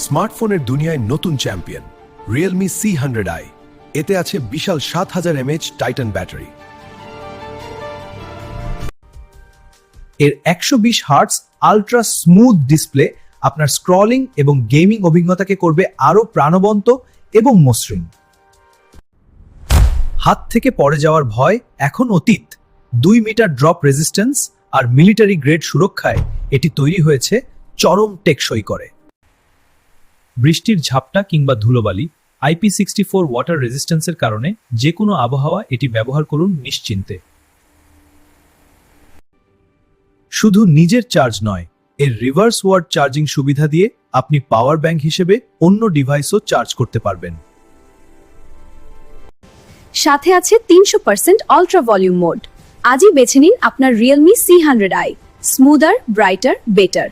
স্মার্টফোনের দুনিয়ায় নতুন চ্যাম্পিয়ন রিয়েলমি C100i। এতে আছে বিশাল 7000 mAh টাইটান ব্যাটারি। এর 120 হার্টজ আল্ট্রা স্মুথ ডিসপ্লে আপনার স্ক্রলিং এবং গেমিং অভিজ্ঞতাকে করবে আরো প্রাণবন্ত এবং মসৃণ। হাত থেকে পড়ে যাওয়ার ভয় এখন অতীত। 2 মিটার ড্রপ রেজিস্ট্যান্স আর মিলিটারি গ্রেড সুরক্ষায় এটি তৈরি হয়েছে চরম টেকসই করে। বৃষ্টির ঝাপটা কিংবা ধুলোবালি IP64 ওয়াটার রেজিস্ট্যান্সের কারণে যে কোনো আবহাওয়া এটি ব্যবহার করুন নিশ্চিন্তে। শুধু নিজের চার্জ নয়, এর রিভার্স ওয়ার্ড চার্জিং সুবিধা দিয়ে আপনি পাওয়ার ব্যাংক হিসেবে অন্য ডিভাইসও চার্জ করতে পারবেন। সাথে আছে 300% আল্ট্রা ভলিউম মোড। আজই বেছে নিন আপনার Realme C100i, smoother, brighter, better.